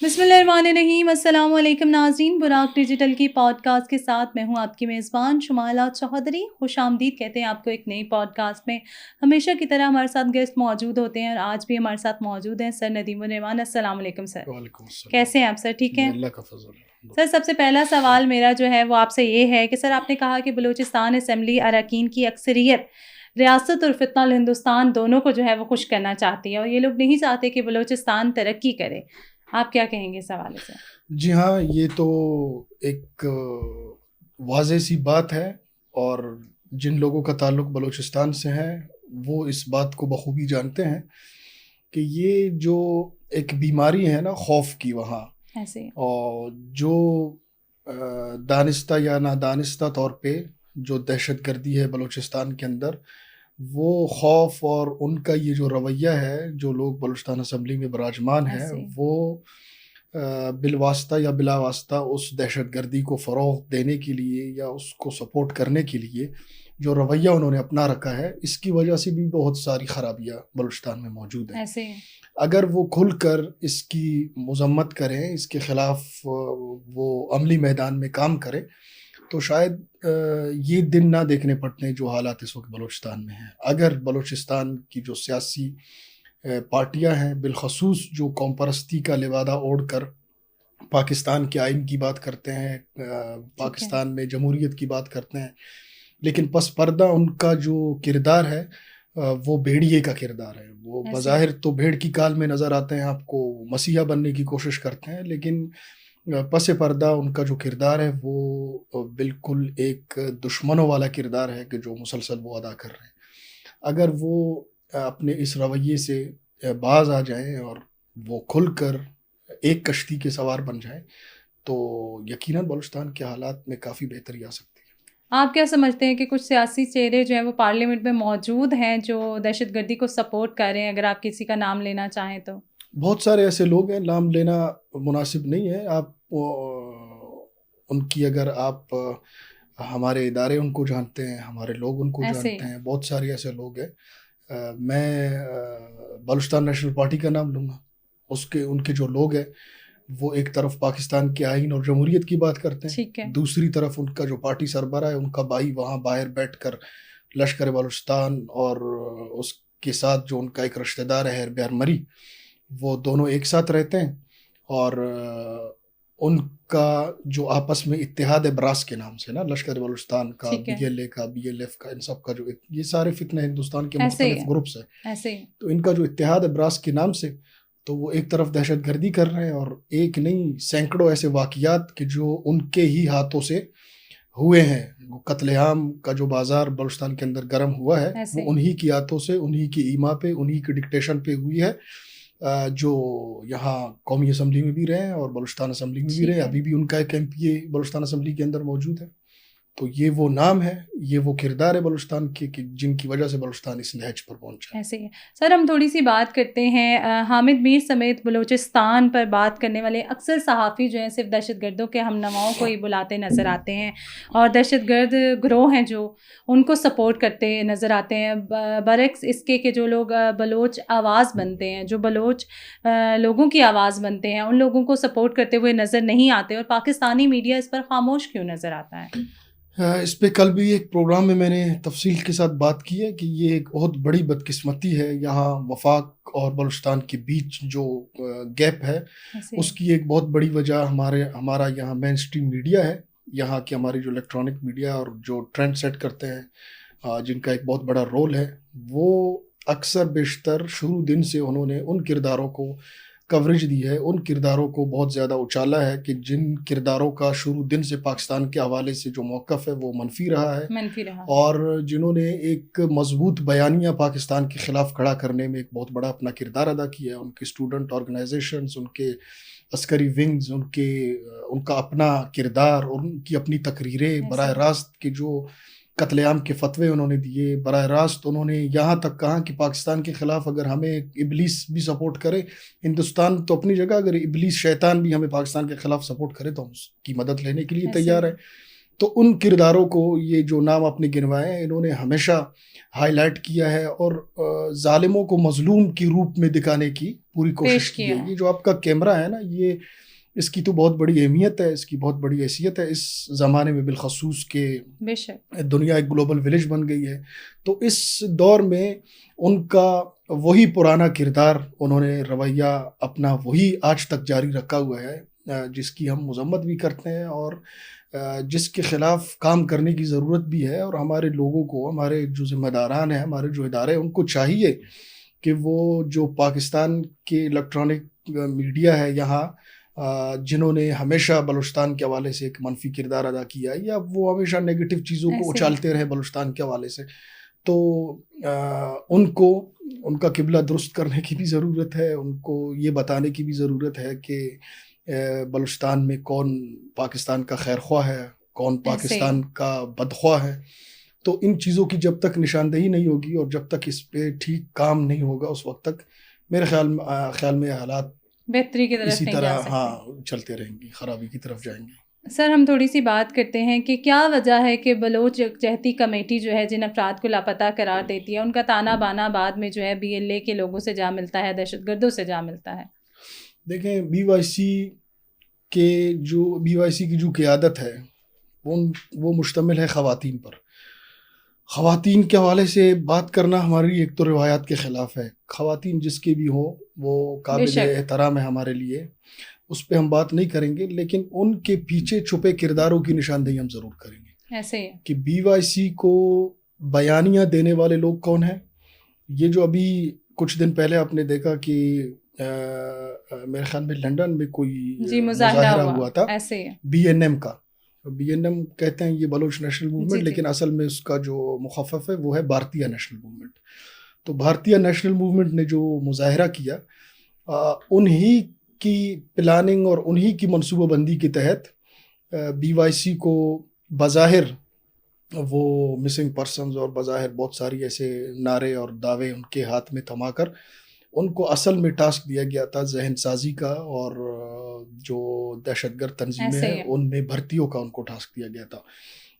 بسم اللہ الرحمن الرحیم۔ السلام علیکم ناظرین، براق ڈیجیٹل کی پوڈ کاسٹ کے ساتھ میں ہوں آپ کی میزبان شمالہ چودھری۔ خوش آمدید کہتے ہیں آپ کو ایک نئی پوڈ کاسٹ میں۔ ہمیشہ کی طرح ہمارے ساتھ گیسٹ موجود ہوتے ہیں اور آج بھی ہمارے ساتھ موجود ہیں سر ندیم الرحمان۔ السلام علیکم سر۔ وعلیکم السلام۔ کیسے ہیں آپ سر؟ ٹھیک ہیں؟ اللہ کا فضل ہے۔ سر سب سے پہلا سوال میرا جو ہے وہ آپ سے یہ ہے کہ سر آپ نے کہا کہ بلوچستان اسمبلی اراکین کی اکثریت ریاست اور فتنہ الہندوستان دونوں کو جو ہے وہ خوش کرنا چاہتی ہے اور یہ لوگ نہیں چاہتے کہ بلوچستان ترقی کرے۔ آپ کیا کہیں گے اس حوالے سے؟ جی ہاں، یہ تو ایک واضح سی بات ہے، اور جن لوگوں کا تعلق بلوچستان سے ہے وہ اس بات کو بخوبی جانتے ہیں کہ یہ جو ایک بیماری ہے نا خوف کی وہاں، ایسے اور جو دانستہ یا نادانستہ طور پہ جو دہشت گردی ہے بلوچستان کے اندر، وہ خوف اور ان کا یہ جو رویہ ہے جو لوگ بلوچستان اسمبلی میں براجمان ہیں وہ بالواسطہ یا بلا واسطہ اس دہشت گردی کو فروغ دینے کے لیے یا اس کو سپورٹ کرنے کے لیے جو رویہ انہوں نے اپنا رکھا ہے، اس کی وجہ سے بھی بہت ساری خرابیاں بلوچستان میں موجود ہیں۔ ایسے اگر وہ کھل کر اس کی مذمت کریں، اس کے خلاف وہ عملی میدان میں کام کریں، تو شاید یہ دن نہ دیکھنے پڑتے جو حالات اس وقت بلوچستان میں ہیں۔ اگر بلوچستان کی جو سیاسی پارٹیاں ہیں، بالخصوص جو قوم پرستی کا لبادہ اوڑھ کر پاکستان کے آئین کی بات کرتے ہیں، پاکستان میں جمہوریت کی بات کرتے ہیں، لیکن پس پردہ ان کا جو کردار ہے وہ بھیڑیے کا کردار ہے۔ وہ بظاہر تو بھیڑ کی کال میں نظر آتے ہیں، آپ کو مسیحا بننے کی کوشش کرتے ہیں، لیکن پس پردہ ان کا جو کردار ہے وہ بالکل ایک دشمنوں والا کردار ہے کہ جو مسلسل وہ ادا کر رہے ہیں۔ اگر وہ اپنے اس رویے سے باز آ جائیں اور وہ کھل کر ایک کشتی کے سوار بن جائیں تو یقیناً بلوچستان کے حالات میں کافی بہتری آ سکتی ہے۔ آپ کیا سمجھتے ہیں کہ کچھ سیاسی چہرے جو ہیں وہ پارلیمنٹ میں موجود ہیں جو دہشت گردی کو سپورٹ کر رہے ہیں؟ اگر آپ کسی کا نام لینا چاہیں تو۔ بہت سارے ایسے لوگ ہیں، نام لینا مناسب نہیں ہے۔ آپ ان کی اگر آپ ہمارے ادارے ان کو جانتے ہیں، ہمارے لوگ ان کو جانتے ہیں، بہت سارے ایسے لوگ ہیں۔ میں بلوچستان نیشنل پارٹی کا نام لوں گا، ان کے جو لوگ ہیں وہ ایک طرف پاکستان کے آئین اور جمہوریت کی بات کرتے ہیں، دوسری طرف ان کا جو پارٹی سربراہ ہے، ان کا بھائی وہاں باہر بیٹھ کر لشکر بلوچستان اور اس کے ساتھ جو ان کا ایک رشتہ دار ہے بیار مری، وہ دونوں ایک ساتھ رہتے ہیں، اور ان کا جو آپس میں اتحاد براس کے نام سے نا، لشکر بلوچستان کا، بی ایل اے کا، بی ایل ایف کا، ان سب کا جو یہ سارے فتنہ ہندوستان کے مختلف گروپس ہیں، تو ان کا جو اتحاد براس کے نام سے، تو وہ ایک طرف دہشت گردی کر رہے ہیں، اور ایک نہیں سینکڑوں ایسے واقعات کہ جو ان کے ہی ہاتھوں سے ہوئے ہیں۔ قتل عام کا جو بازار بلوچستان کے اندر گرم ہوا ہے وہ انہی کی ہاتھوں سے، انہی کی ایما پہ، انہی کی ڈکٹیشن پہ ہوئی ہے، جو یہاں قومی اسمبلی میں بھی رہے اور بلوچستان اسمبلی میں بھی رہے۔ ابھی بھی ان کا ایک ایم پی اے بلوچستان اسمبلی کے اندر موجود ہے۔ تو یہ وہ نام ہے، یہ وہ کردار ہے بلوچستان کے کہ جن کی وجہ سے بلوچستان اس نہج پر پہنچا ہے۔ ایسے ہی سر، ہم تھوڑی سی بات کرتے ہیں حامد میر سمیت بلوچستان پر بات کرنے والے اکثر صحافی جو ہیں صرف دہشت گردوں کے ہم نواؤں کو ہی بلاتے نظر آتے ہیں، اور دہشت گرد گروہ ہیں جو ان کو سپورٹ کرتے نظر آتے ہیں، برعکس اس کے کہ جو لوگ بلوچ آواز بنتے ہیں، جو بلوچ لوگوں کی آواز بنتے ہیں، ان لوگوں کو سپورٹ کرتے ہوئے نظر نہیں آتے، اور پاکستانی میڈیا اس پر خاموش کیوں نظر آتا ہے؟ اس پہ کل بھی ایک پروگرام میں میں نے تفصیل کے ساتھ بات کی ہے کہ یہ ایک بہت بڑی بدقسمتی ہے۔ یہاں وفاق اور بلوچستان کے بیچ جو گیپ ہے اس کی ایک بہت بڑی وجہ ہمارا یہاں مین اسٹریم میڈیا ہے، یہاں کی ہماری جو الیکٹرانک میڈیا اور جو ٹرینڈ سیٹ کرتے ہیں، جن کا ایک بہت بڑا رول ہے، وہ اکثر بیشتر شروع دن سے انہوں نے ان کرداروں کو کوریج دی ہے، ان کرداروں کو بہت زیادہ اچالا ہے کہ جن کرداروں کا شروع دن سے پاکستان کے حوالے سے جو موقف ہے وہ منفی رہا ہے، اور جنہوں نے ایک مضبوط بیانیہ پاکستان کے خلاف کھڑا کرنے میں ایک بہت بڑا اپنا کردار ادا کیا ہے۔ ان کے اسٹوڈنٹ آرگنائزیشنز، ان کے عسکری ونگز، ان کا اپنا کردار اور ان کی اپنی تقریریں، براہ راست کے جو قتل عام کے فتوے انہوں نے دیے، براہ راست انہوں نے یہاں تک کہا کہ پاکستان کے خلاف اگر ہمیں ابلیس بھی سپورٹ کرے، ہندوستان تو اپنی جگہ، اگر ابلیس شیطان بھی ہمیں پاکستان کے خلاف سپورٹ کرے تو ہم اس کی مدد لینے کے لیے تیار ہیں۔ تو ان کرداروں کو یہ جو نام اپنے گنوائے ہیں انہوں نے ہمیشہ ہائی لائٹ کیا ہے اور ظالموں کو مظلوم کی روپ میں دکھانے کی پوری کوشش کی ہے. یہ جو آپ کا کیمرہ ہے نا، یہ اس کی تو بہت بڑی اہمیت ہے، اس کی بہت بڑی حیثیت ہے اس زمانے میں بالخصوص کہ دنیا ایک گلوبل ولیج بن گئی ہے. تو اس دور میں ان کا وہی پرانا کردار، انہوں نے رویہ اپنا وہی آج تک جاری رکھا ہوا ہے، جس کی ہم مذمت بھی کرتے ہیں اور جس کے خلاف کام کرنے کی ضرورت بھی ہے. اور ہمارے لوگوں کو، ہمارے جو ذمہ داران ہیں، ہمارے جو ادارے ہیں، ان کو چاہیے کہ وہ جو پاکستان کے الیکٹرانک میڈیا ہے یہاں، جنہوں نے ہمیشہ بلوچستان کے حوالے سے ایک منفی کردار ادا کیا ہے یا وہ ہمیشہ نیگیٹو چیزوں کو اچھالتے رہے بلوچستان کے حوالے سے، تو ان کو ان کا قبلہ درست کرنے کی بھی ضرورت ہے. ان کو یہ بتانے کی بھی ضرورت ہے کہ بلوچستان میں کون پاکستان کا خیر خواہ ہے، کون پاکستان کا بدخواہ ہے. تو ان چیزوں کی جب تک نشاندہی نہیں ہوگی اور جب تک اس پہ ٹھیک کام نہیں ہوگا، اس وقت تک میرے خیال میں حالات بہتری کی طرف اسی طرح چلتے رہیں گی، خرابی کی طرف جائیں گے. سر ہم تھوڑی سی بات کرتے ہیں کہ کیا وجہ ہے کہ بلوچ یکجہتی کمیٹی جو ہے جن افراد کو لاپتہ قرار دیتی ہے، ان کا تانا بانا بعد میں جو ہے BLA کے لوگوں سے جا ملتا ہے، دہشت گردوں سے جا ملتا ہے؟ دیکھیں، بی وائی سی کی جو قیادت ہے وہ مشتمل ہے خواتین پر. خواتین کے حوالے سے بات کرنا ہماری ایک تو روایات کے خلاف ہے. خواتین جس کے بھی ہوں وہ قابل احترام ہے ہمارے لیے، اس پہ ہم بات نہیں کریں گے، لیکن ان کے پیچھے چھپے کرداروں کی نشاندہی ہم ضرور کریں گے. ایسے کہ بی وائی سی کو بیانیاں دینے والے لوگ کون ہیں. یہ جو ابھی کچھ دن پہلے آپ نے دیکھا کہ میرے خیال میں لنڈن میں کوئی مظاہرہ ہوا تھا BNM کا. BNM کہتے ہیں یہ بلوچ نیشنل موومنٹ، لیکن اصل میں اس کا جو مخفف ہے وہ ہے بھارتیہ نیشنل موومنٹ. تو بھارتیہ نیشنل موومنٹ نے جو مظاہرہ کیا، انہی کی پلاننگ اور انہی کی منصوبہ بندی کے تحت BYC کو بظاہر وہ مسنگ پرسنز اور بظاہر بہت ساری ایسے نعرے اور دعوے ان کے ہاتھ میں تھما کر ان کو اصل میں ٹاسک دیا گیا تھا ذہن سازی کا، اور جو دہشت گرد تنظیمیں ہیں ان میں بھرتیوں کا ان کو ٹاسک دیا گیا تھا.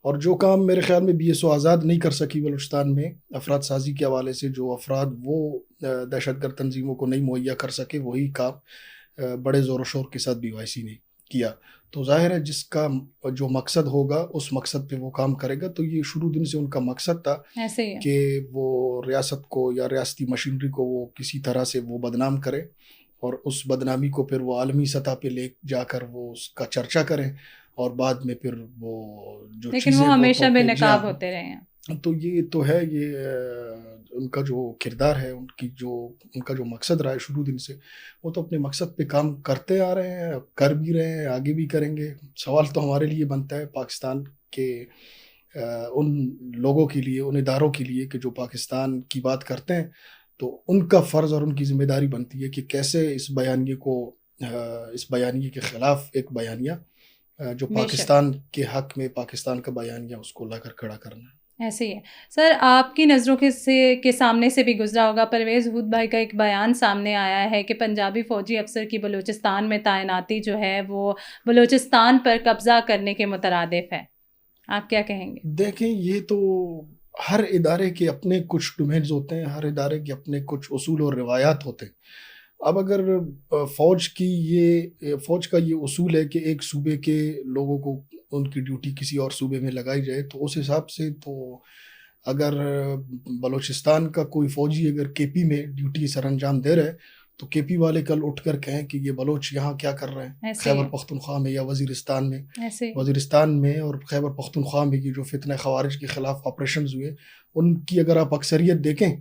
اور جو کام میرے خیال میں BSO آزاد نہیں کر سکی بلوچستان میں افراد سازی کے حوالے سے، جو افراد وہ دہشت گرد تنظیموں کو نہیں مہیا کر سکے، وہی کام بڑے زور و شور کے ساتھ BYC نے کیا. تو ظاہر ہے جس کا جو مقصد ہوگا اس مقصد پہ وہ کام کرے گا. تو یہ شروع دن سے ان کا مقصد تھا کہ وہ ریاست کو یا ریاستی مشینری کو وہ کسی طرح سے وہ بدنام کرے، اور اس بدنامی کو پھر وہ عالمی سطح پہ لے جا کر وہ اس کا چرچا کریں، اور بعد میں پھر وہ جو لیکن وہ ہمیشہ بے نقاب ہوتے رہے ہیں. تو یہ تو ہے، یہ ان کا جو کردار ہے، ان کا جو مقصد رہا ہے شروع دن سے، وہ تو اپنے مقصد پہ کام کرتے آ رہے ہیں، کر بھی رہے ہیں، آگے بھی کریں گے. سوال تو ہمارے لیے بنتا ہے پاکستان کے ان لوگوں کے لیے، ان اداروں کے لیے کہ جو پاکستان کی بات کرتے ہیں، تو ان کا فرض اور ان کی ذمہ داری بنتی ہے کہ کیسے اس بیانیے کے خلاف ایک بیانیہ جو پاکستان کے حق میں پاکستان کا بیانیہ اس کو لا کر کھڑا کرنا ہے. ایسے ہی ہے. سر آپ کی نظروں کے سامنے سے بھی گزرا ہوگا، پرویز ہود بھائی کا ایک بیان سامنے آیا ہے کہ پنجابی فوجی افسر کی بلوچستان میں تعیناتی جو ہے وہ بلوچستان پر قبضہ کرنے کے مترادف ہے. آپ کیا کہیں گے؟ دیکھیں، یہ تو ہر ادارے کے اپنے کچھ ڈومینز ہوتے ہیں، ہر ادارے کے اپنے کچھ اصول اور روایات ہوتے ہیں. اب اگر فوج کا یہ اصول ہے کہ ایک صوبے کے لوگوں کو ان کی ڈیوٹی کسی اور صوبے میں لگائی جائے، تو اس حساب سے تو اگر بلوچستان کا کوئی فوجی اگر KP میں ڈیوٹی سر انجام دے رہے، تو KP والے کل اٹھ کر کہیں کہ یہ بلوچ یہاں کیا کر رہے ہیں خیبر پختونخوا میں یا وزیرستان میں اور خیبر پختونخوا میں یہ جو فتنہ خوارج کے خلاف آپریشنز ہوئے، ان کی اگر آپ اکثریت دیکھیں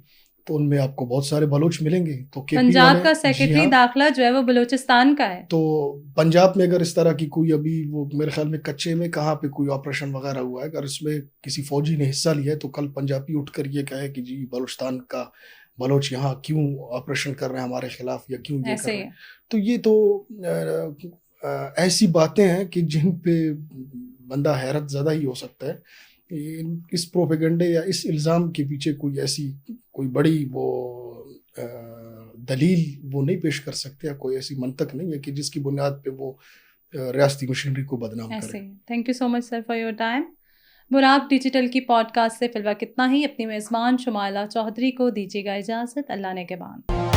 تو ان میں آپ کو بہت سارے بلوچ ملیں گے. تو پنجاب کا سیکرٹری داخلہ جو ہے وہ بلوچستان کا ہے. تو پنجاب میں اگر اس طرح کی کوئی ابھی وہ میرے خیال میں کچے میں کہاں پہ کوئی آپریشن وغیرہ ہوا ہے، اگر اس میں کسی فوجی نے حصہ لیا ہے تو کل پنجابی اٹھ کر یہ کہے کہ جی بلوچستان کا بلوچ یہاں کیوں آپریشن کر رہے ہیں ہمارے خلاف یا کیوں یہ کر رہے ہیں. تو یہ تو ایسی باتیں ہیں کہ جن پہ بندہ حیرت زدہ ہی ہو سکتا ہے. اس پروپیگنڈے یا اس الزام کے پیچھے کوئی بڑی وہ دلیل وہ نہیں پیش کر سکتے، یا کوئی ایسی منطق نہیں ہے کہ جس کی بنیاد پہ وہ ریاستی مشینری کو بدنام ایسے کریں. Thank you so much sir for your time. Buraq digital کی پوڈ کاسٹ سے فی الوقت اتنا ہی. اپنی میزبان شمائلہ چودھری کو دیجیے گا اجازت. اللہ نے کے بعد.